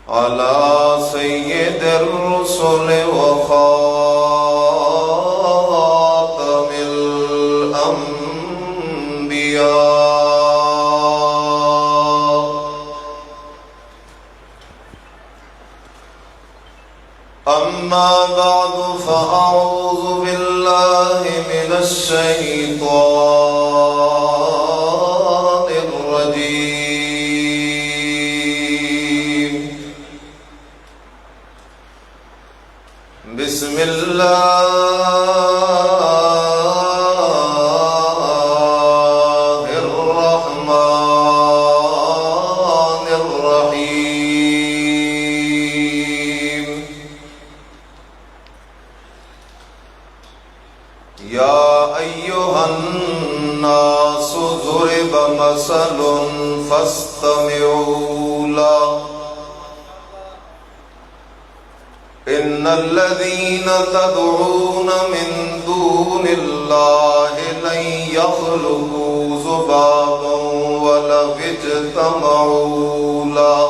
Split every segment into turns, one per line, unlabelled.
على سيد الرسل وخاتم الأنبياء. أما بعد فأعوذ بالله من الشيطان الرجيم. بسم الله الرحمن الرحيم. يا أيها الناس ضرب مثل فاستمعوا له. إن الذين تدعون من دون الله لن يخلقوا ذبابا ولو اجتمعوا له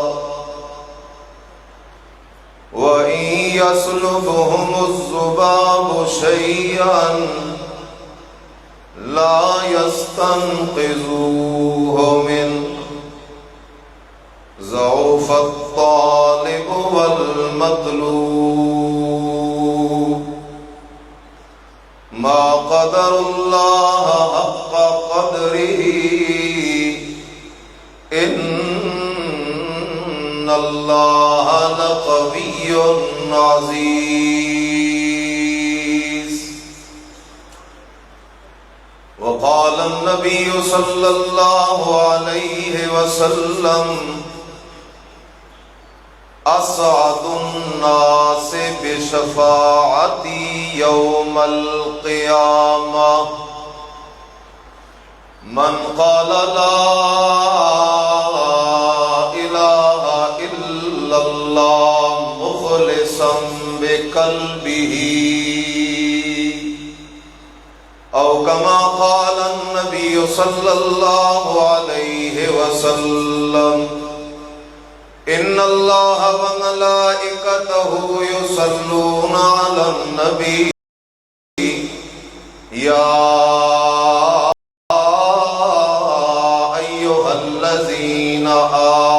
وإن يسلبهم الذباب شيئا لا يستنقذوه منه. ضعف الطالب والمطلوب. ما قدر الله حق قدره. إن الله لقوي عزيز. وقال النبي صلى الله عليه وسلم: أسعد الناس بشفاعتي يوم القيامة من قال لا إله إلا الله مخلصا بقلبه، أو كما قال النبي صلى الله عليه وسلم: إن الله وملائكته يصلون على النبي يا أيها الذين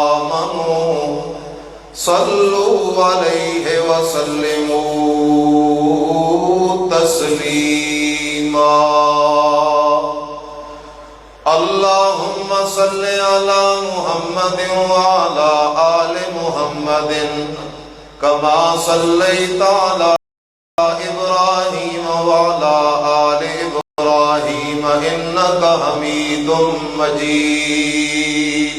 آمنوا صلوا عليه وسلموا تسليما. اللهم صل على محمد وعلى آل محمد كما صليت على إبراهيم وعلى آل إبراهيم إنك حميد مجيد.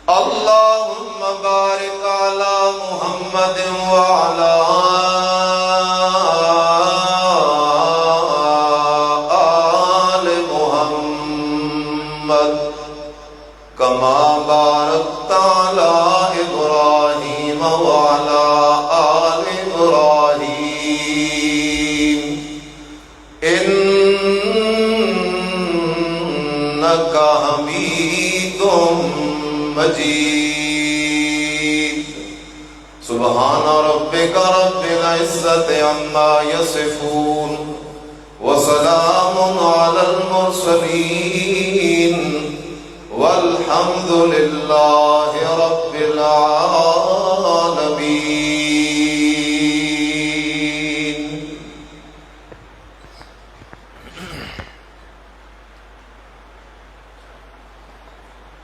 اللهم بارك على محمد وعلى آل محمد كما باركت على إبراهيم وعلى آل إبراهيم إنك حميد مجيد. سبحان ربك رب العزة عما يصفون وسلام على المرسلين والحمد لله رب العالمين.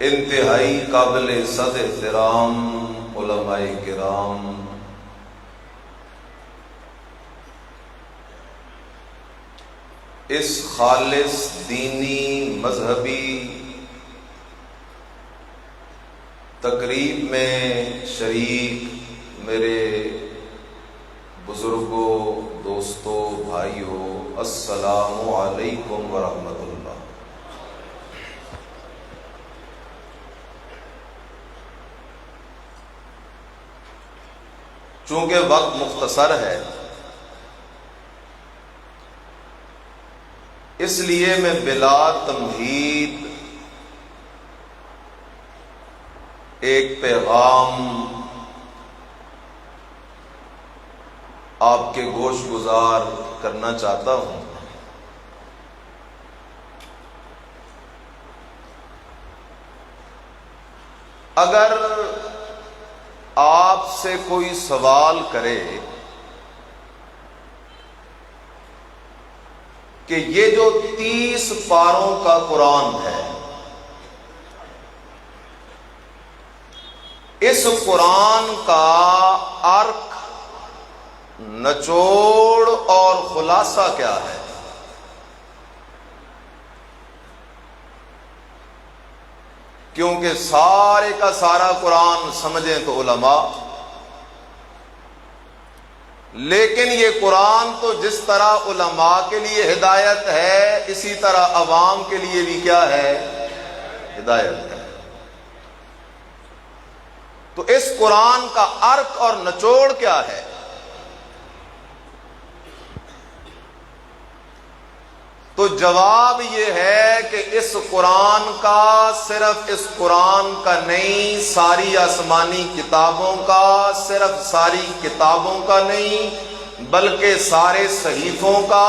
انتہائی قابل صد احترام علماء کرام، اس خالص دینی مذہبی تقریب میں شریک میرے بزرگوں، دوستوں، بھائیوں، السلام علیکم ورحمۃ اللہ۔ چونکہ وقت مختصر ہے اس لیے میں بلا تمہید ایک پیغام آپ کے گوش گزار کرنا چاہتا ہوں۔ اگر آپ سے کوئی سوال کرے کہ یہ جو 30 پاروں کا قرآن ہے، اس قرآن کا ارک، نچوڑ اور خلاصہ کیا ہے؟ کیونکہ سارے کا سارا قرآن سمجھیں تو علماء، لیکن یہ قرآن تو جس طرح علماء کے لیے ہدایت ہے، اسی طرح عوام کے لیے بھی کیا ہے؟ ہدایت ہے۔ تو اس قرآن کا ارک اور نچوڑ کیا ہے؟ تو جواب یہ ہے کہ اس قرآن کا، صرف اس قرآن کا نہیں، ساری آسمانی کتابوں کا، صرف ساری کتابوں کا نہیں بلکہ سارے صحیفوں کا،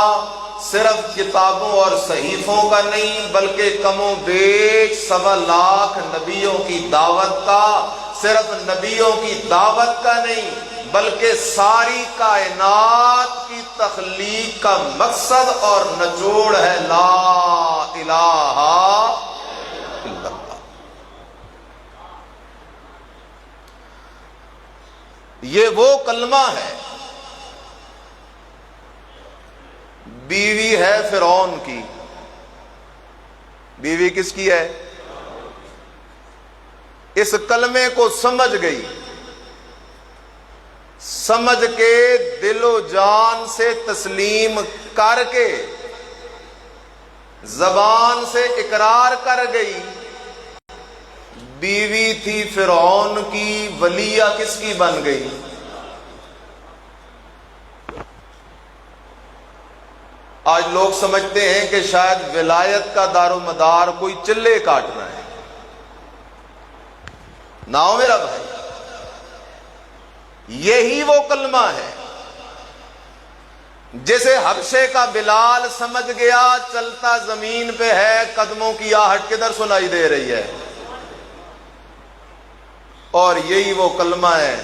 صرف کتابوں اور صحیفوں کا نہیں بلکہ کم و بیش 1.25 لاکھ نبیوں کی دعوت کا، صرف نبیوں کی دعوت کا نہیں بلکہ ساری کائنات کی تخلیق کا مقصد اور نچوڑ ہے لا الہ الا اللہ۔ یہ وہ کلمہ ہے، بیوی ہے فرعون کی۔ بیوی کس کی ہے؟ اس کلمے کو سمجھ گئی، سمجھ کے دل و جان سے تسلیم کر کے زبان سے اقرار کر گئی۔ بیوی تھی فرعون کی، ولیہ کس کی بن گئی؟ آج لوگ سمجھتے ہیں کہ شاید ولایت کا دار و مدار کوئی چلے کاٹنا ہے۔ نہ ہو میرا بھائی، یہی وہ کلمہ ہے جسے حبشے کا بلال سمجھ گیا، چلتا زمین پہ ہے، قدموں کی آہٹ کدھر سنائی دے رہی ہے۔ اور یہی وہ کلمہ ہے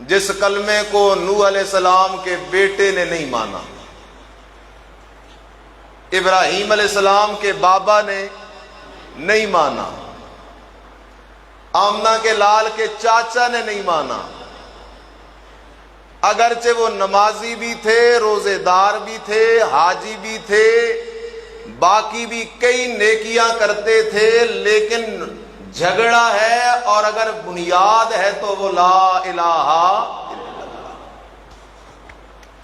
جس کلمے کو نوح علیہ السلام کے بیٹے نے نہیں مانا، ابراہیم علیہ السلام کے بابا نے نہیں مانا، آمنہ کے لال کے چاچا نے نہیں مانا، اگرچہ وہ نمازی بھی تھے، روزے دار بھی تھے، حاجی بھی تھے، باقی بھی کئی نیکیاں کرتے تھے، لیکن جھگڑا ہے اور اگر بنیاد ہے تو وہ لا الہ الا اللہ۔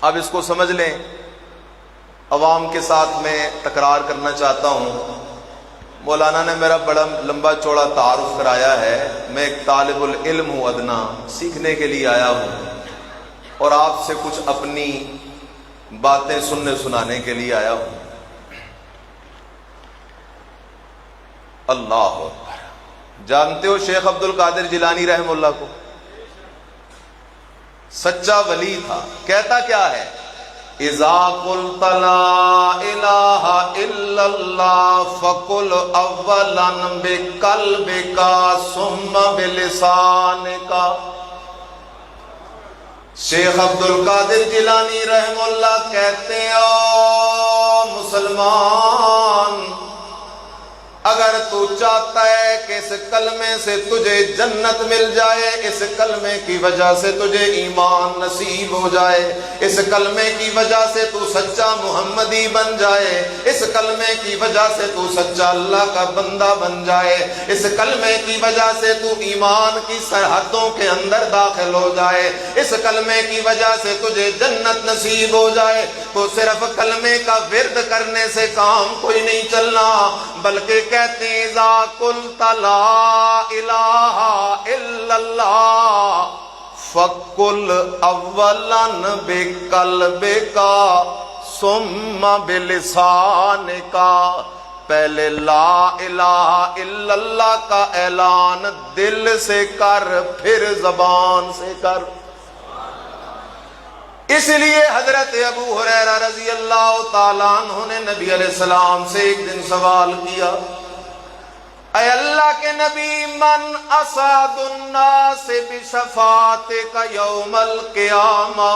اب اس کو سمجھ لیں، عوام کے ساتھ میں تکرار کرنا چاہتا ہوں۔ مولانا نے میرا بڑا لمبا چوڑا تعارف کرایا ہے، میں ایک طالب العلم ہوں، ادنا سیکھنے کے لیے آیا ہوں اور آپ سے کچھ اپنی باتیں سننے سنانے کے لیے آیا ہوں۔ اللہ اکبر۔ جانتے ہو شیخ عبد القادر جیلانی رحمہ اللہ کو؟ سچا ولی تھا۔ کہتا کیا ہے؟ اذا قلت لا الہ الا اللہ فقل اولا بقلبک ثم بلسانک۔ شیخ عبد القادر جیلانی رحمہ اللہ کہتے ہیں، او مسلمان، اگر تو چاہتا ہے کہ اس کلمے سے تجھے جنت مل جائے، اس کلمے کی وجہ سے تجھے ایمان نصیب ہو جائے، اس کلمے کی وجہ سے تو سچا محمدی بن جائے، اس کلمے کی وجہ سے تو سچا اللہ کا بندہ بن جائے، اس کلمے کی وجہ سے تو ایمان کی سرحدوں کے اندر داخل ہو جائے، اس کلمے کی وجہ سے تجھے جنت نصیب ہو جائے، تو صرف کلمے کا ورد کرنے سے کام کوئی نہیں چلنا، بلکہ کہتے ہیں اذا قلت لا الہ الا اللہ فقل اولا بقلبک ثم بلسانک۔ پہلے لا الہ الا اللہ کا اعلان دل سے کر، پھر زبان سے کر۔ اس لیے حضرت ابو ہریرہ رضی اللہ تعالیٰ عنہ نے نبی علیہ السلام سے ایک دن سوال کیا، اے اللہ کے نبی، من اسعد الناس بشفاعتک یوم القیامہ،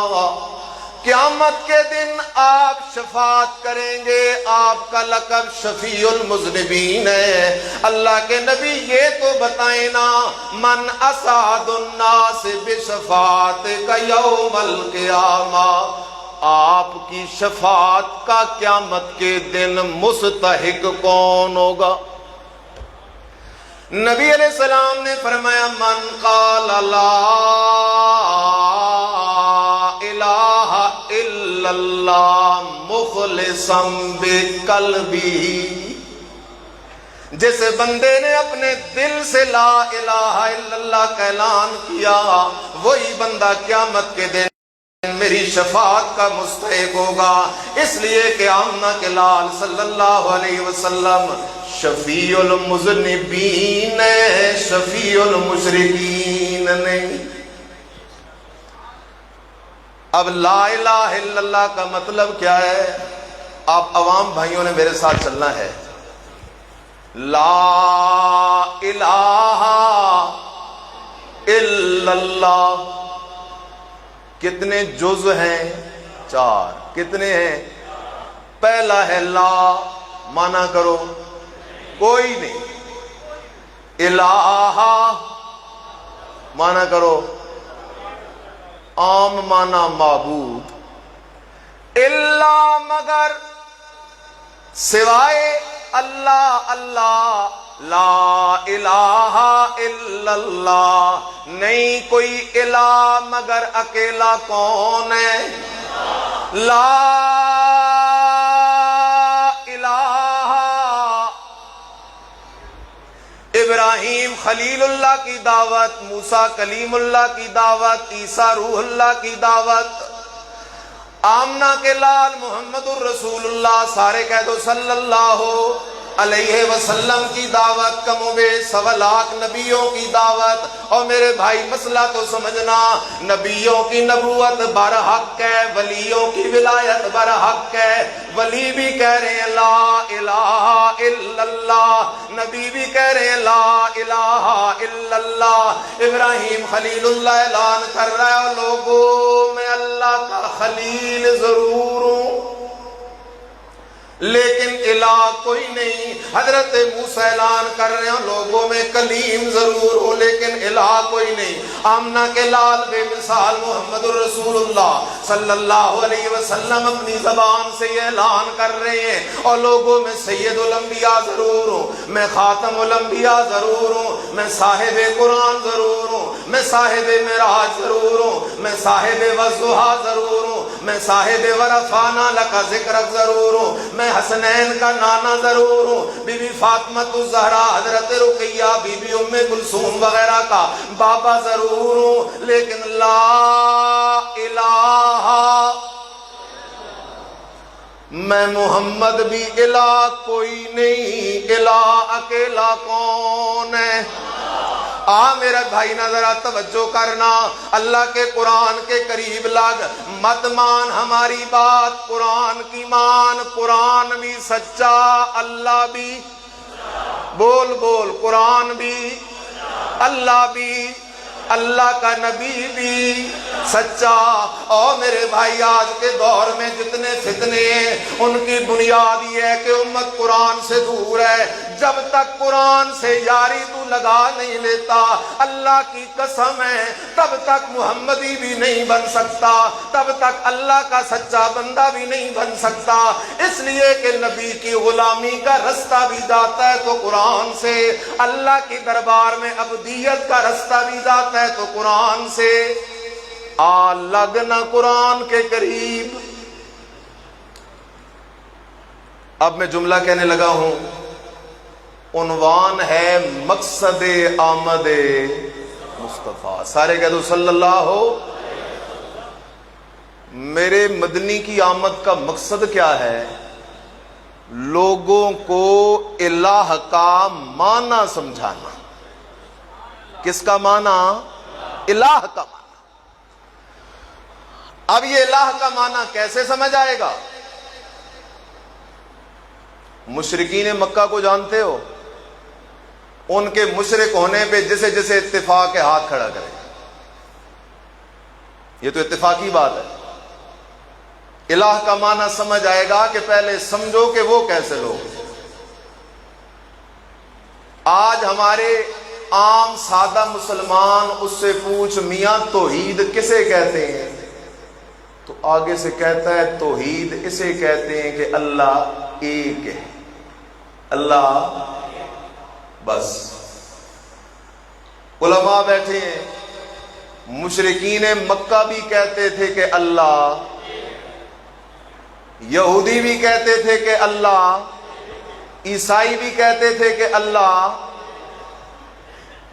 قیامت کے دن آپ شفاعت کریں گے، آپ کا لقب شفیع المذنبین ہے۔ اللہ کے نبی یہ تو بتائیں نا، من اسعد الناس بشفاعتک یوم القیامہ، آپ کی شفاعت کا قیامت کے دن مستحق کون ہوگا؟ نبی علیہ السلام نے فرمایا، من قال لا الہ الا اللہ مخلصا بقلبہ، جس بندے نے اپنے دل سے لا الہ الا اللہ کا اعلان کیا، وہی بندہ قیامت کے دن میری شفاعت کا مستحق ہوگا۔ اس لیے کہ آمنہ کے لال صلی اللہ علیہ وسلم شفیع المذنبین ہے، شفیع المشرکین نہیں۔ اب لا الہ الا اللہ کا مطلب کیا ہے؟ آپ عوام بھائیوں نے میرے ساتھ چلنا ہے۔ لا الہ الا اللہ کتنے جز ہیں؟ 4۔ کتنے ہیں؟ پہلا ہے لا، مانا کرو کوئی نہیں، الہ مانا کرو عام مانا معبود، الا مگر سوائے اللہ، اللہ لا الہ الا اللہ، نہیں کوئی الہ مگر اکیلا کون ہے؟ لا الہ۔ ابراہیم خلیل اللہ کی دعوت، موسیٰ کلیم اللہ کی دعوت، عیسیٰ روح اللہ کی دعوت، آمنہ کے لال محمد الرسول اللہ، سارے کہہ دو صلی اللہ علیہ وسلم کی دعوت، کم و بیش 1.25 لاکھ نبیوں کی دعوت۔ اور میرے بھائی مسئلہ تو سمجھنا، نبیوں کی نبوت برحق ہے، ولیوں کی ولایت برحق ہے۔ ولی بھی کہہ رہے ہیں لا الہ الا اللہ، نبی بھی کہہ رہے ہیں لا الہ الا اللہ۔ ابراہیم خلیل اللہ اعلان کر رہا ہے، لوگوں میں اللہ کا خلیل ضرور ہوں لیکن الہ کوئی نہیں۔ حضرت موسیٰ اعلان کر رہے ہیں، لوگوں میں کلیم ضرور ہو لیکن الہ کوئی نہیں۔ آمنہ کے لال بے مثال محمد الرسول اللہ صلی اللہ علیہ وسلم اپنی زبان سے یہ اعلان کر رہے ہیں، اور لوگوں میں سید الانبیاء ضرور ہوں، میں خاتم الانبیاء ضرور ہوں، میں صاحب قرآن ضرور ہوں، میں صاحب معراج ضرور ہوں، میں صاحب والضحیٰ ضرور ہوں، میں صاحب ورفعنا لک ذکرک ضرور ہوں، میں حسنین کا نانا ضرور ہوں، بی بی فاطمۃ الزہرا، حضرت رقیہ، بی بی ام کلثوم وغیرہ کا بابا ضرور ہوں، لیکن لا الہ، میں محمد بھی الہ کوئی نہیں۔ الہ اکیلا کون ہے؟ میرا بھائی نہ ذرا توجہ کرنا، اللہ کے قرآن کے قریب لگ، مت مان ہماری بات، قرآن کی مان۔ قرآن بھی سچا، اللہ بھی، بول بول، قرآن بھی، اللہ بھی، اللہ کا نبی بھی سچا۔ اور میرے بھائی آج کے دور میں جتنے فتنے ہیں ان کی بنیاد یہ ہے کہ امت قرآن سے دور ہے۔ جب تک قرآن سے یاری تو لگا نہیں لیتا، اللہ کی قسم ہے، تب تک محمدی بھی نہیں بن سکتا، تب تک اللہ کا سچا بندہ بھی نہیں بن سکتا۔ اس لیے کہ نبی کی غلامی کا رستہ بھی جاتا ہے تو قرآن سے، اللہ کی دربار میں عبدیت کا رستہ بھی جاتا ہے تو قرآن سے۔ لگنا قرآن کے قریب۔ اب میں جملہ کہنے لگا ہوں، عنوان ہے مقصد آمد مصطفیٰ، سارے کہہ دو صلی اللہ ہو۔ میرے مدنی کی آمد کا مقصد کیا ہے؟ لوگوں کو الہ کا معنی سمجھانا۔ کس کا معنی؟ الہ کا معنی۔ اب یہ الہ کا معنی کیسے سمجھ آئے گا؟ مشرکین مکہ کو جانتے ہو؟ ان کے مشرک ہونے پہ جسے جسے اتفاق ہے ہاتھ کھڑا کرے. یہ تو اتفاقی بات ہے. الہ کا معنی سمجھ آئے گا کہ پہلے سمجھو کہ وہ کیسے لوگ. آج ہمارے عام سادہ مسلمان اس سے پوچھ میاں توحید کسے کہتے ہیں؟ تو آگے سے کہتا ہے توحید اسے کہتے ہیں کہ اللہ ایک ہے. اللہ بس. علماء بیٹھے ہیں، مشرکین مکہ بھی کہتے تھے کہ اللہ، یہودی بھی کہتے تھے کہ اللہ، عیسائی بھی کہتے تھے کہ اللہ.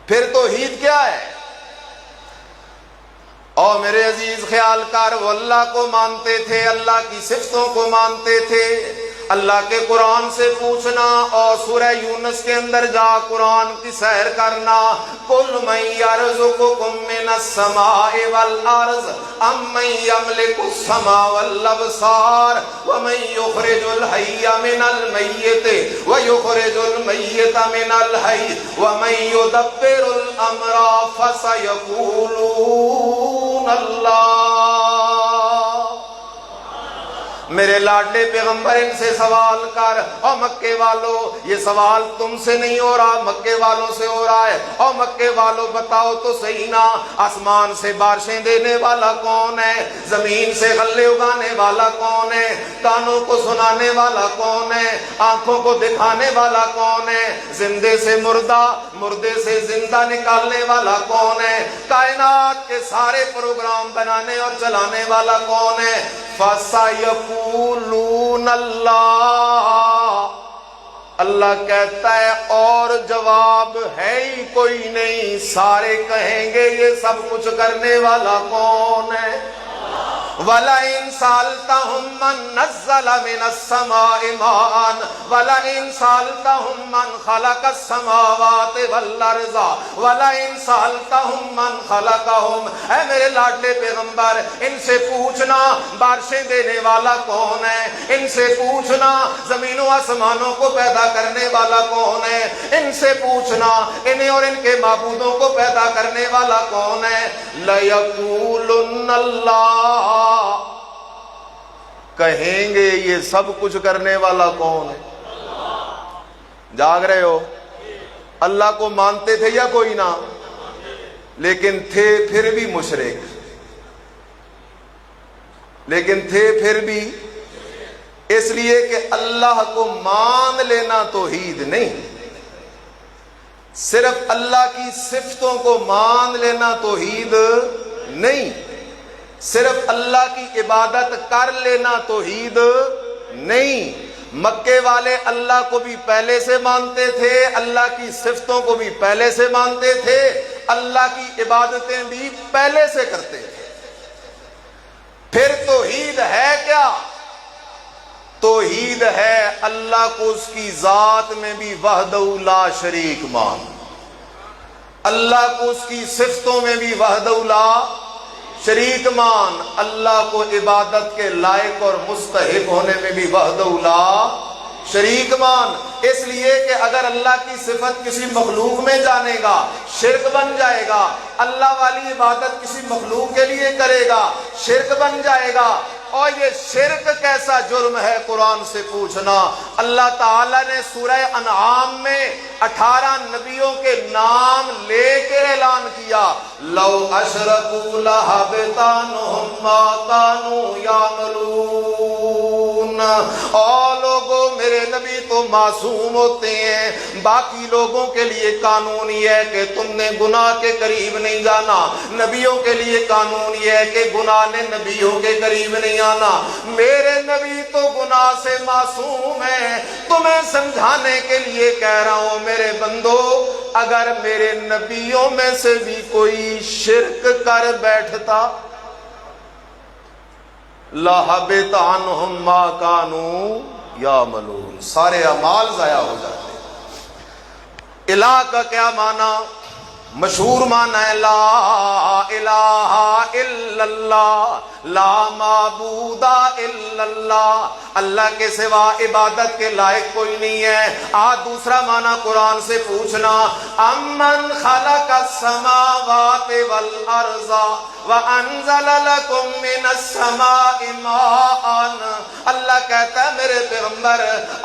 پھر توحید کیا ہے؟ اور میرے عزیز خیال کر، وہ اللہ کو مانتے تھے، اللہ کی صفتوں کو مانتے تھے. اللہ کے قرآن سے پوچھنا اور سورہ یونس کے اندر جا قرآن کی سیر کرنا. قُلْ مَنْ يَرْزُقُكُم مِّنَ السَّمَاءِ وَالْأَرْضِ أَمَّن يَمْلِكُ السَّمْعَ وَالْأَبْصَارَ وَمَن يُخْرِجُ الْحَيَّ مِنَ الْمَيِّتِ وَيُخْرِجُ الْمَيِّتَ مِنَ الْحَيِّ وَمَن يُدَبِّرُ الْأَمْرَ فَسَيَقُولُونَ اللَّهُ. میرے لاڈلے پیغمبر ان سے سوال کر، اور مکے والوں یہ سوال تم سے نہیں ہو رہا، مکے والوں سے ہو رہا ہے. اور مکے والوں بتاؤ تو صحیح نا، آسمان سے بارشیں دینے والا کون ہے؟ زمین سے غلے اگانے والا کون ہے؟ کانوں کو سنانے والا کون ہے؟ آنکھوں کو دکھانے والا کون ہے؟ زندے سے مردہ، مردے سے زندہ نکالنے والا کون ہے؟ کائنات کے سارے پروگرام بنانے اور چلانے والا کون ہے؟ فَسَيَقُولُونَ اللَّهُ. اللہ کہتا ہے اور جواب ہے ہی کوئی نہیں، سارے کہیں گے یہ سب کچھ کرنے والا کون ہے؟ وَلَئِن سَأَلْتَهُم مَّن نَّزَّلَ مِنَ السَّمَاءِ مَاءً وَلَئِن سَأَلْتَهُم مَّن خَلَقَ السَّمَاوَاتِ وَالْأَرْضَ وَلَئِن سَأَلْتَهُم مَّن خَلَقَهُم. اے میرے لاڈلے پیغمبر، ان سے پوچھنا بارشیں دینے والا کون ہے، ان سے پوچھنا زمین و آسمانوں کو پیدا کرنے والا کون ہے، ان سے پوچھنا انہیں اور ان کے معبودوں کو پیدا کرنے والا کون ہے. لَيَقُولُنَّ اللَّهُ. کہیں گے یہ سب کچھ کرنے والا کون ہے؟ جاگ رہے ہو؟ اللہ کو مانتے تھے یا کوئی نہ؟ لیکن تھے پھر بھی مشرک، لیکن تھے پھر بھی، اس لیے کہ اللہ کو مان لینا توحید نہیں، صرف اللہ کی صفتوں کو مان لینا توحید نہیں، صرف اللہ کی عبادت کر لینا توحید نہیں. مکے والے اللہ کو بھی پہلے سے مانتے تھے، اللہ کی صفتوں کو بھی پہلے سے مانتے تھے، اللہ کی عبادتیں بھی پہلے سے کرتے تھے. پھر توحید ہے کیا؟ توحید ہے اللہ کو اس کی ذات میں بھی وحدہ لا شریک مان، اللہ کو اس کی صفتوں میں بھی وحدہ لا شریک مان، اللہ کو عبادت کے لائق اور مستحق ہونے میں بھی وحدہ لا شریک مان. اس لیے کہ اگر اللہ کی صفت کسی مخلوق میں جانے گا شرک بن جائے گا، اللہ والی عبادت کسی مخلوق کے لیے کرے گا شرک بن جائے گا. اور یہ شرک کیسا جرم ہے قرآن سے پوچھنا. اللہ تعالیٰ نے سورہ انعام میں 18 نبیوں کے نام لے کے اعلان کیا، لَوْ أَشْرَكُوا لَحَبِطَ عَنْهُم مَّا كَانُوا يَعْمَلُونَ. اور لوگوں میرے نبی تو معصوم ہوتے ہیں، باقی لوگوں کے لیے قانون یہ ہے کہ تم نے گناہ کے قریب نہیں جانا، نبیوں کے لیے قانون یہ ہے کہ گناہ نے نبیوں کے قریب نہیں آنا. میرے نبی تو گناہ سے معصوم ہیں. تمہیں سمجھانے کے لیے کہہ رہا ہوں میرے بندو، اگر میرے نبیوں میں سے بھی کوئی شرک کر بیٹھتا لَحَبِطَ عَنْهُم مَّا كَانُوا يَعْمَلُونَ، سارے اعمال ضائع ہو جاتے. الہ کا کیا معنی؟ مشہور معنی ہے لا الہ الا اللہ، لا معبود الا اللہ، اللہ کے سوا عبادت کے لائق کوئی نہیں ہے۔ آج دوسرا معنی قرآن سے پوچھنا، امن خلق السماوات والارض وانزل لکم من السماء ماء۔ اللہ کہتا ہے میرے پیغمبر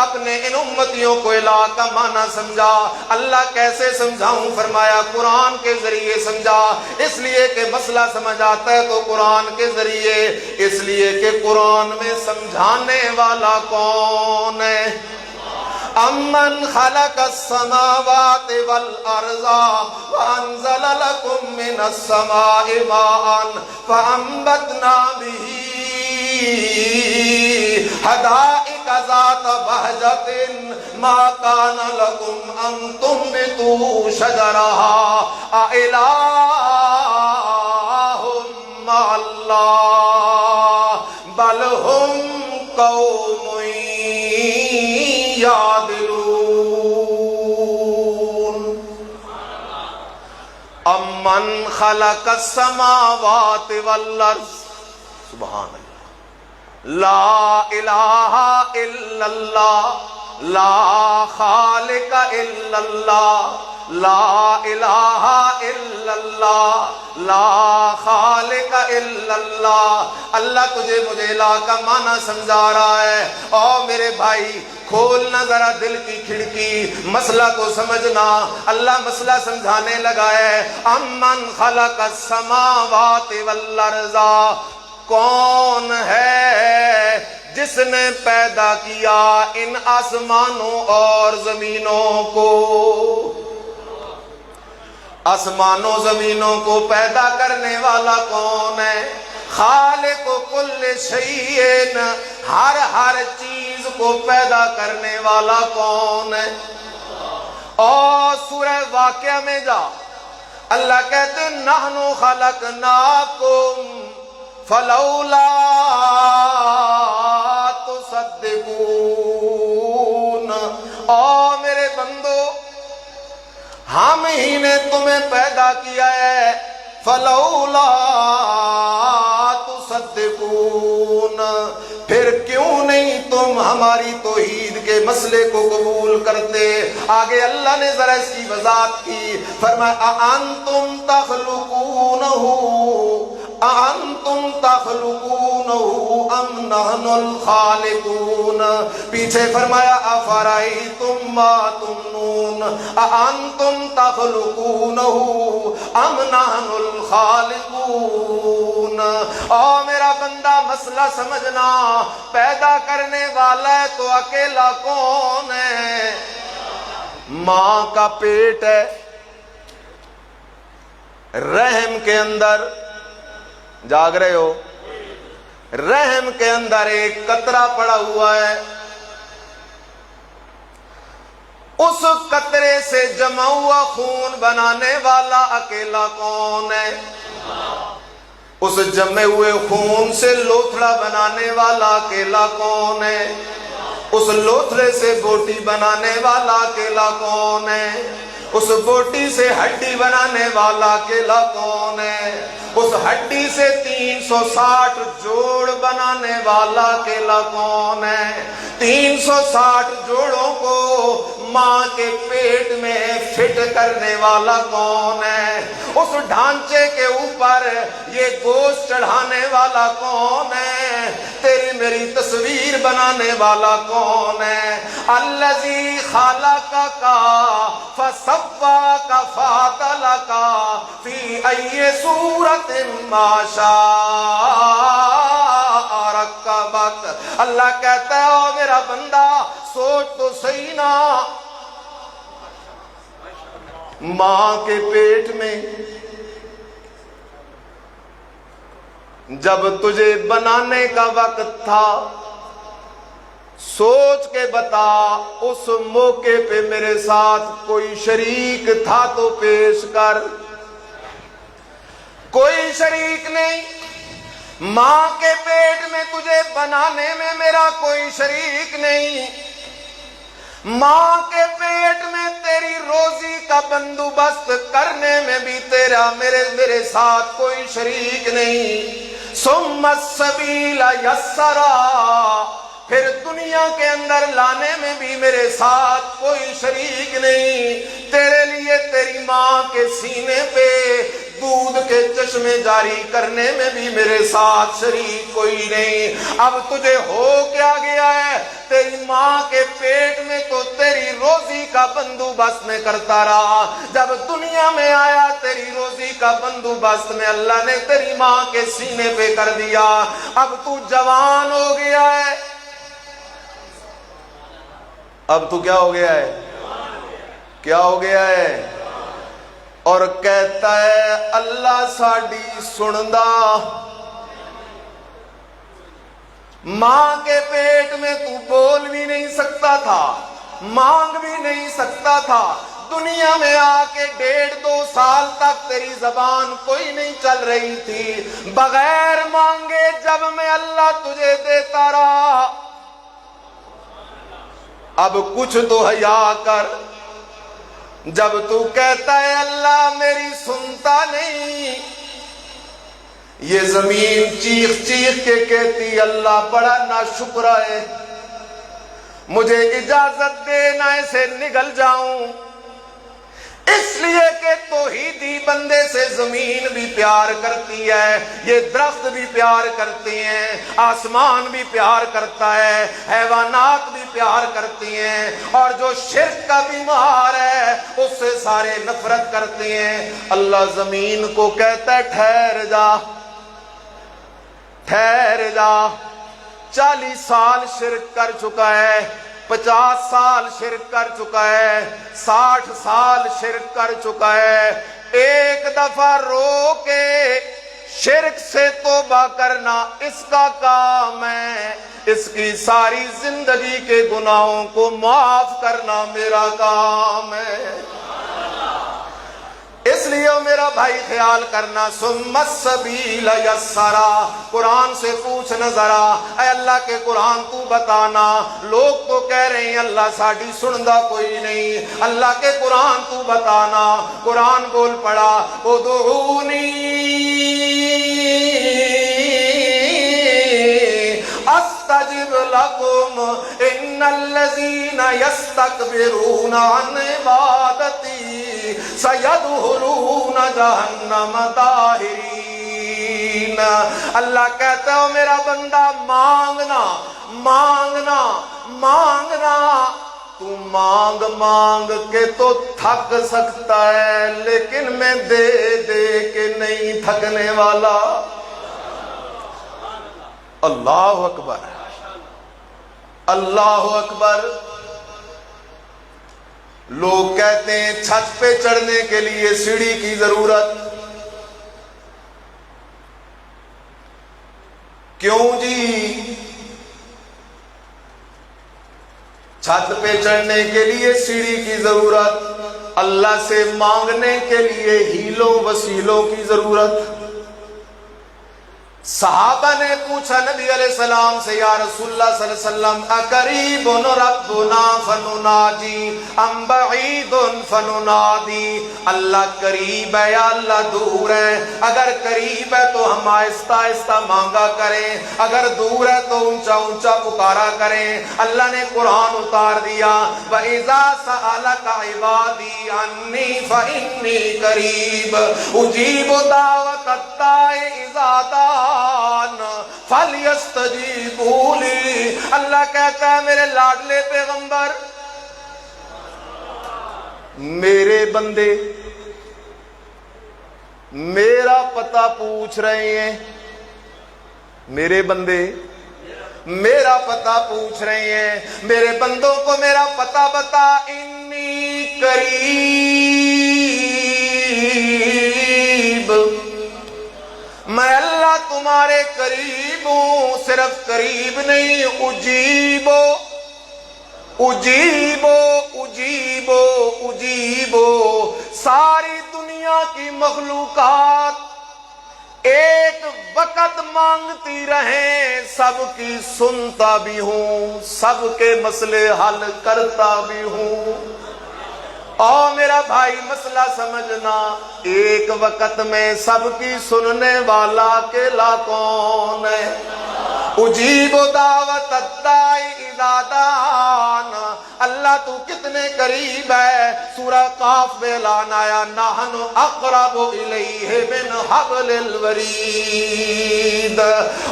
اپنے ان امتیوں کو الہ کا معنی سمجھا۔ اللہ کیسے سمجھاؤں؟ فرمایا قرآن کے ذریعے سمجھا، اس لیے کہ مسئلہ سمجھ آتا ہے تو قرآن کے ذریعے، اس لیے کہ قرآن میں سمجھانے والا کون ہے؟ امن خلق السماوات والارض وانزل لكم من السماء ماء فانبتنا به حدائق ذات بهجة ما كان لكم ان تنبتوا شجرها أإله مع الله بل هم قوم يعدلون۔ امن خلق السماوات والارض، سبحان اللہ، لا الہ الا اللہ، لا خالق الا اللہ، لا الہ الا اللہ، لا خالق الا اللہ۔ اللہ تجھے مجھے الہ کا معنی سمجھا رہا ہے۔ اور میرے بھائی کھولنا ذرا دل کی کھڑکی، مسئلہ کو سمجھنا۔ اللہ مسئلہ سمجھانے لگا ہے، امن خلق السماوات والارض، کون ہے جس نے پیدا کیا ان آسمانوں اور زمینوں کو؟ آسمانوں زمینوں کو پیدا کرنے والا کون ہے؟ خالق کل شیء، ہر چیز کو پیدا کرنے والا کون ہے؟ اور سورہ واقعہ میں جا، اللہ کہتے ہیں نحن خلقناکم فلولا تصدقون۔ اور میرے بندو ہم ہی نے تمہیں پیدا کیا ہے، فلولا تصدقون، پھر کیوں نہیں تم ہماری توحید کے مسئلے کو قبول کرتے؟ آگے اللہ نے ذرا اس کی وضاحت کی، فرمایا اَأَنْتُمْ تَخْلُقُونَهُ اَأَنْتُمْ تَخْلُقُونَهُ أَمْ نَحْنُ الْخَالِقُونَ۔ پیچھے فرمایا أَفَرَأَيْتُمْ مَا تُمْنُونَ أَأَنْتُمْ تَخْلُقُونَهُ أَمْ نَحْنُ الْخَالِقُونَ۔ اور میرا بندہ مسئلہ سمجھنا، پیدا کرنے والا ہے تو اکیلا کون ہے؟ ماں کا پیٹ ہے، رحم کے اندر، جاگ رہے ہو، رحم کے اندر ایک قطرہ پڑا ہوا ہے، اس قطرے سے جمع ہوا خون بنانے والا اکیلا کون ہے؟ اس جمے ہوئے خون سے لوتھڑا بنانے والا اکیلا کون ہے؟ اس لوتھڑے سے بوٹی بنانے والا اکیلا کون ہے؟ اس بوٹی سے ہڈی بنانے والا اکیلا کون ہے؟ اس ہڈی سے 360 جوڑ بنانے والا اکیلا کون ہے؟ 360 جوڑوں کو ماں کے پیٹ میں فٹ کرنے والا کون ہے؟ اس ڈھانچے کے اوپر یہ گوشت چڑھانے والا کون ہے؟ تیری میری تصویر بنانے والا کون ہے؟ الذی خلقک فسواک فعدلک فی ای صورت ما شاء رکبک۔ اللہ کہتا ہے او میرا بندہ سوچ تو صحیح نا، ماں کے پیٹ میں جب تجھے بنانے کا وقت تھا، سوچ کے بتا اس موقع پہ میرے ساتھ کوئی شریک تھا تو پیش کر۔ کوئی شریک نہیں، ماں کے پیٹ میں تجھے بنانے میں میرا کوئی شریک نہیں، ماں کے پیٹ میں تیری روزی کا بندوبست کرنے میں بھی تیرا میرے ساتھ کوئی شریک نہیں۔ ثم السبیل یسرا، پھر دنیا کے اندر لانے میں بھی میرے ساتھ کوئی شریک نہیں۔ تیرے لیے تیری ماں کے سینے پہ دودھ کے چشمے جاری کرنے میں بھی میرے ساتھ شریک کوئی نہیں۔ اب تجھے ہو کیا گیا ہے؟ تیری ماں کے پیٹ میں تو تیری روزی کا بندوبست میں کرتا رہا، جب دنیا میں آیا تیری روزی کا بندوبست میں اللہ نے تیری ماں کے سینے پہ کر دیا۔ اب تو جوان ہو گیا ہے، اب تو کیا ہو گیا ہے؟ کیا ہو گیا ہے؟ اور کہتا ہے اللہ ساڈی سندا۔ ماں کے پیٹ میں تو بول بھی نہیں سکتا تھا، مانگ بھی نہیں سکتا تھا، دنیا میں آ کے 1.5-2 سال تک تیری زبان کوئی نہیں چل رہی تھی، بغیر مانگے جب میں اللہ تجھے دیتا رہا۔ اب کچھ تو حیا کر، جب تو کہتا ہے اللہ میری سنتا نہیں، یہ زمین چیخ چیخ کے کہتی اللہ بڑا ناشکرا ہے، مجھے اجازت دے نہ اسے نگل جاؤں، اس لیے کہ توحیدی بندے سے زمین بھی پیار کرتی ہے، یہ درخت بھی پیار کرتے ہیں، آسمان بھی پیار کرتا ہے، حیوانات بھی پیار کرتی ہیں، اور جو شرک کا بیمار ہے اس سے سارے نفرت کرتے ہیں۔ اللہ زمین کو کہتا ہے ٹھہر جا، ٹھہر جا، 40 سال شرک کر چکا ہے، 50 سال شرک کر چکا ہے، 60 سال شرک کر چکا ہے، ایک دفعہ رو کے شرک سے توبہ کرنا اس کا کام ہے، اس کی ساری زندگی کے گناہوں کو معاف کرنا میرا کام ہے۔ اس لیے میرا بھائی خیال کرنا، ثم السبیل یسرا، قرآن سے پوچھنا ذرا، اے اللہ کے قرآن تو بتانا، لوگ تو کہہ رہے ہیں اللہ ساڈی سندا کوئی نہیں، اللہ کے قرآن تو بتانا۔ قرآن بول پڑا ادعونی استجب لکم ان الذین یستکبرون عن عبادتی سیدخلون جہنم داخرین۔ اللہ کہتا ہے میرا بندہ مانگنا مانگنا مانگنا، تو مانگ مانگ کے تو تھک سکتا ہے، لیکن میں دے دے کے نہیں تھکنے والا۔ اللہ اکبر، اللہ اکبر۔ لوگ کہتے ہیں چھت پہ چڑھنے کے لیے سیڑھی کی ضرورت، کیوں جی؟ چھت پہ چڑھنے کے لیے سیڑھی کی ضرورت، اللہ سے مانگنے کے لیے ہیلوں وسیلوں کی ضرورت۔ صحابہ نے پوچھا نبی علیہ السلام سے، یا رسول اللہ صلی اللہ علیہ وسلم اقریب ربنا فنناجی ام بعید فننادی؟ اللہ قریب ہے یا اللہ دور ہے؟ اگر قریب ہے تو ہم آہستہ آہستہ مانگا کریں، اگر دور ہے تو اونچا اونچا پکارا کریں۔ اللہ نے قرآن اتار دیا، وَإِذَا سَأَلَكَ عِبَادِي عَنِّي فَإِنِّي قَرِيبٌ أُجِيبُ دَعْوَةَ الدَّاعِ إِذَا دَعَانِ فَلْيَسْتَجِيبُوا لِي۔ اللہ کہتا ہے میرے لاڈلے پیغمبر، میرے بندے میرا پتہ پوچھ رہے ہیں، میرے بندے میرا پتہ پوچھ رہے ہیں، میرے بندوں کو میرا پتہ بتا، انی قریب، میں اللہ تمہارے قریب ہوں، صرف قریب نہیں، اجیبو اجیبو اجیبو اجیبو۔ ساری دنیا کی مخلوقات ایک وقت مانگتی رہیں، سب کی سنتا بھی ہوں، سب کے مسئلے حل کرتا بھی ہوں۔ اور میرا بھائی مسئلہ سمجھنا، ایک وقت میں سب کی سننے والا اکیلا کون ہے؟ اجیب دعوت الداعی اذا دعان، اللہ تو کتنے قریب ہے۔ سورہ قاف میں اعلان آیا، نحن اقرب الیہ من حبل الورید۔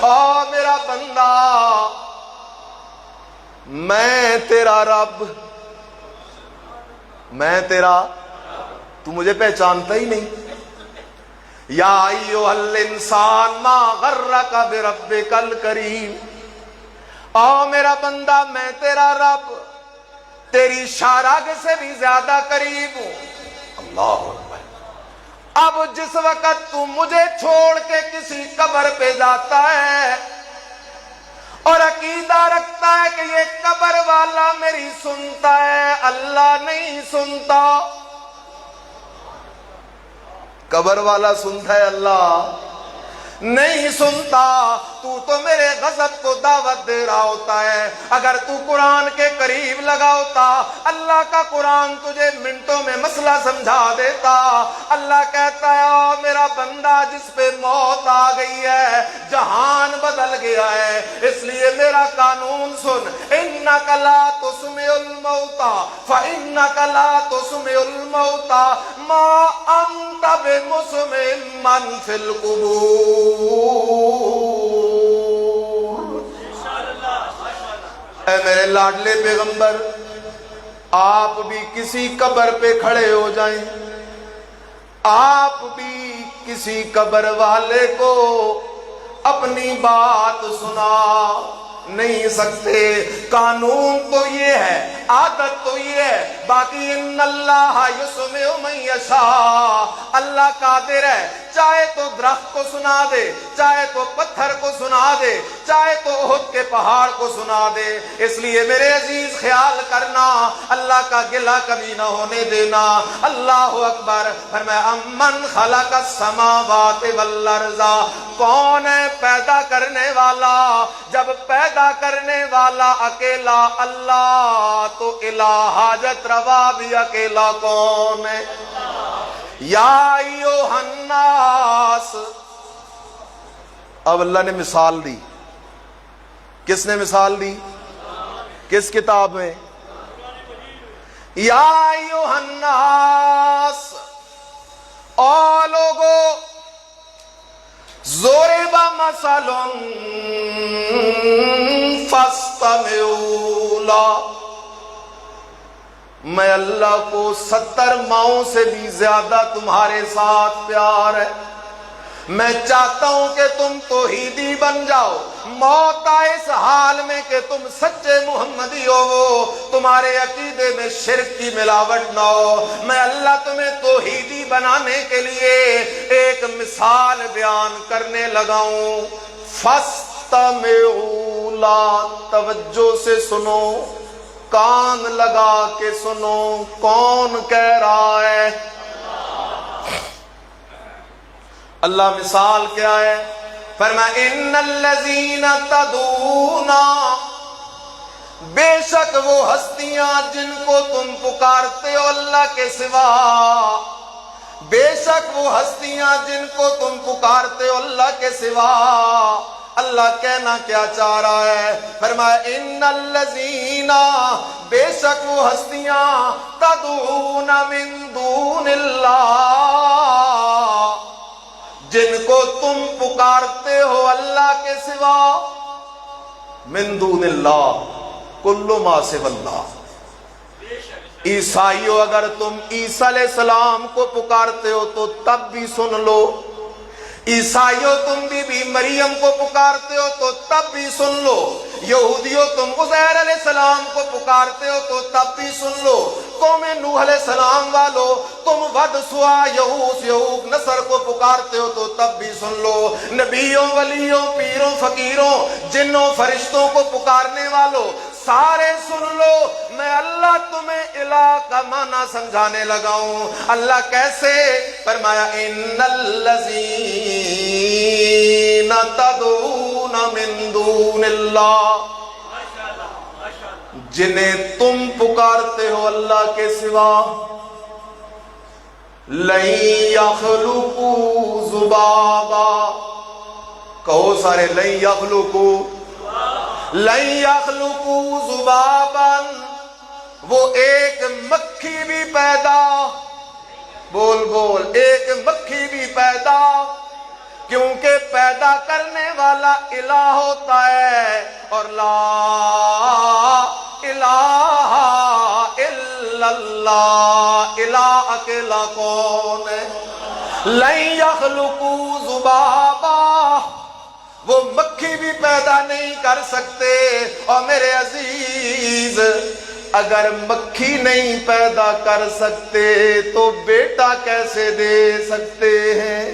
اور میرا بندہ، میں تیرا رب، میں تیرا، تو مجھے پہچانتا ہی نہیں۔ یا ایھا الانسان ما غرک بربک الکریم، او میرا بندہ میں تیرا رب تیری شارگ سے بھی زیادہ قریب ہوں۔ اللہ اکبر۔ اب جس وقت تو مجھے چھوڑ کے کسی قبر پہ جاتا ہے اور عقیدہ رکھتا ہے کہ یہ قبر والا میری سنتا ہے، اللہ نہیں سنتا۔ قبر والا سنتا ہے، اللہ نہیں سنتا۔ تو میرے غضب کو دعوت دے رہا ہوتا ہے۔ اگر تو قرآن کے قریب لگا ہوتا، اللہ کا قرآن تجھے منٹوں میں مسئلہ سمجھا دیتا۔ اللہ کہتا ہے میرا بندہ جس پہ موت آ گئی ہے، جہان بدل گیا ہے، اس لیے میرا قانون سن۔ انک لا تسمع الموتى فانک لا تسمع الموتى ما انت بمسمع من فی القبور۔ اے میرے لاڈلے پیغمبر، آپ بھی کسی قبر پہ کھڑے ہو جائیں، آپ بھی کسی قبر والے کو اپنی بات سنا نہیں سکتے۔ قانون تو یہ ہے، عادت تو یہ ہے، باقی ان اللہ یسمع من یشاء، اللہ قادر ہے، چاہے تو درخت کو سنا دے، چاہے تو پتھر کو سنا دے، چاہے تو احد کے پہاڑ کو سنا دے۔ اس لیے میرے عزیز خیال کرنا، اللہ کا گلہ کبھی نہ ہونے دینا۔ اللہ اکبر۔ فرمایا امن خلق السماوات والارض، کون ہے پیدا کرنے والا؟ جب پیدا کرنے والا اکیلا اللہ، تو الہ حاجت روا بھی اکیلا کون ہے؟ یا ایھا الناس۔ اب اللہ نے مثال دی، کس نے مثال دی؟ کس کتاب میں؟ یا ایھا الناس، او لوگو، ضرب مثل فاستمعوا لہ، میں اللہ کو 70 ماؤں سے بھی زیادہ تمہارے ساتھ پیار ہے۔ میں چاہتا ہوں کہ تم توحیدی بن جاؤ، موت آئے اس حال میں کہ تم سچے محمدی ہو، تمہارے عقیدے میں شرک کی ملاوٹ نہ ہو۔ میں اللہ تمہیں توحیدی بنانے کے لیے ایک مثال بیان کرنے لگا ہوں۔ فاستمعوا لہ، توجہ سے سنو، کان لگا کے سنو، کون کہہ رہا ہے؟ اللہ مثال کیا ہے؟ فرمایا ان الذین تدعون، بے شک وہ ہستیاں جن کو تم پکارتے ہو اللہ کے سوا، بے شک وہ ہستیاں جن کو تم پکارتے ہو اللہ کے سوا۔ اللہ کہنا کیا چاہ رہا ہے؟ فرمایا ان الذین، بے شک وہ ہستیاں، تدعون من دون اللہ، جن کو تم پکارتے ہو اللہ کے سوا۔ من دون اللہ، کل ما سوی اللہ۔ عیسائیوں، اگر تم عیسیٰ علیہ السلام کو پکارتے ہو تو تب بھی سن لو، عیسائیوں تم بھی مریم کو پکارتے ہو تو تب بھی سن لو، یہودیوں تم عزیر علیہ السلام کو پکارتے ہو تو تب بھی سن لو، قوم نوح علیہ السلام والو تم ود سوا یہوس یہوک نصر کو پکارتے ہو تو تب بھی سن لو، نبیوں ولیوں پیروں فقیروں جنوں فرشتوں کو پکارنے والو سارے سن لو۔ میں اللہ تمہیں الہ کا معنی سمجھانے لگا ہوں۔ اللہ کیسے؟ فرمایا ان الذین تدعون من دون اللہ، جنہیں تم پکارتے ہو اللہ کے سوا، لن یخلقوا ذبابا، کہو سارے لن یخلقوا ذبابا، وہ ایک مکھی بھی پیدا، بول بول، ایک مکھی بھی پیدا، کیونکہ پیدا کرنے والا الہ ہوتا ہے، اور لا الہ الا اللہ، الہ اکیلا کون ہے؟ لن یخلقوا ذبابا، وہ مکھی بھی پیدا نہیں کر سکتے۔ اور میرے عزیز، اگر مکھی نہیں پیدا کر سکتے تو بیٹا کیسے دے سکتے ہیں؟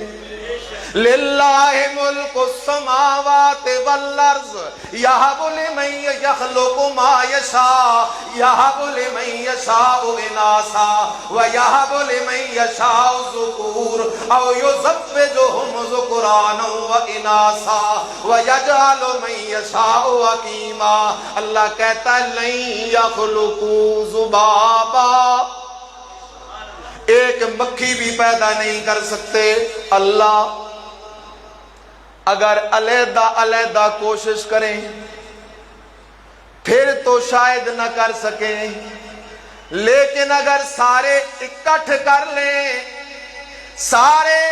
للہ ملک السماوات والارض یہب لمن یخلق ما یشاء، یہب لمن یشاء اناثا ویہب لمن یشاء الذکور او یزوجہم ذکرانا واناثا ویجعل من یشاء عقیما۔ اللہ کہتا ہے لن یخلقوا ذبابا، ایک مکھی بھی پیدا نہیں کر سکتے۔ اللہ اگر علیحدہ علیحدہ کوشش کریں پھر تو شاید نہ کر سکیں، لیکن اگر سارے اکٹھ کر لیں، سارے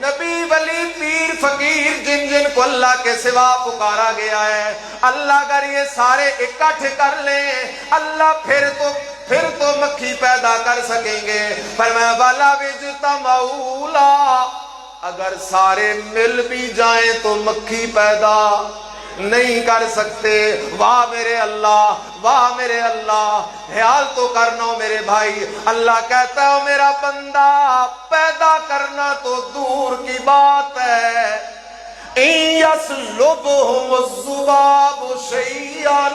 نبی ولی پیر فقیر جن جن کو اللہ کے سوا پکارا گیا ہے، اللہ اگر یہ سارے اکٹھ کر لیں، اللہ پھر تو مکھی پیدا کر سکیں گے۔ فرمایا وَلَوِ اجْتَمَعُوا لَا، اگر سارے مل بھی جائیں تو مکھی پیدا نہیں کر سکتے۔ واہ میرے اللہ، واہ میرے اللہ، خیال تو کرنا ہو میرے بھائی۔ اللہ کہتا ہے میرا بندہ، پیدا کرنا تو دور کی بات ہے، اِن یسلبہم الذباب شیئا،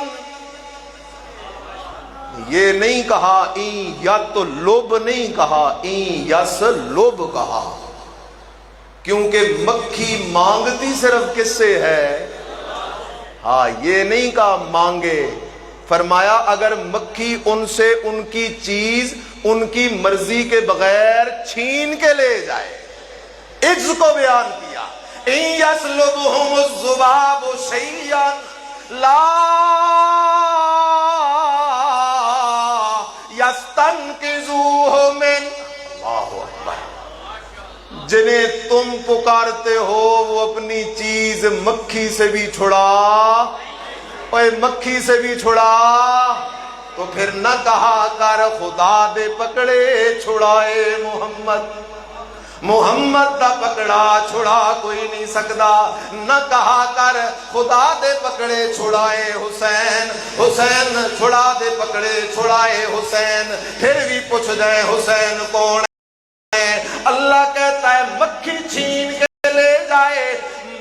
یہ نہیں کہا این یطلب، نہیں کہا این یسلب کہا، کیونکہ مکھی مانگتی صرف کس سے ہے؟ ہاں، یہ نہیں کہا مانگے، فرمایا اگر مکھی ان سے ان کی چیز ان کی مرضی کے بغیر چھین کے لے جائے، عجز کو بیان کیا، ان یسلبہم الذباب شیئا لا یستنقذوہ من، اللہ اکبر، جنہیں تم پکارتے ہو وہ اپنی چیز مکھی سے بھی چھڑا، اوے مکھی سے بھی چھڑا، تو پھر نہ کہا کر خدا دے پکڑے چھڑائے محمد، محمد دا پکڑا چھڑا کوئی نہیں سکدا، نہ کہا کر خدا دے پکڑے چھڑائے حسین، حسین چھڑا دے پکڑے چھڑائے حسین، پھر بھی پوچھ جائے حسین کون ہے؟ اللہ کہتا ہے مکھی چھین کے لے جائے،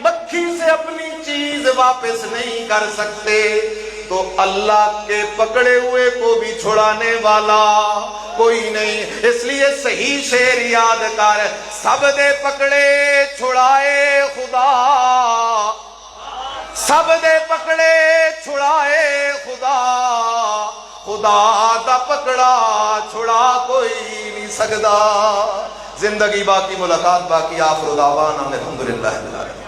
مکھی سے اپنی چیز واپس نہیں کر سکتے، تو اللہ کے پکڑے ہوئے کو بھی چھڑانے والا کوئی نہیں۔ اس لیے صحیح شعر یاد کر، سب دے پکڑے چھڑائے خدا، سب دے پکڑے چھڑائے خدا، خدا دا پکڑا چھڑا کوئی نہیں سکدا۔ زندگی باقی، ملاقات باقی، آخر دعوانا الحمدللہ رب العالمین۔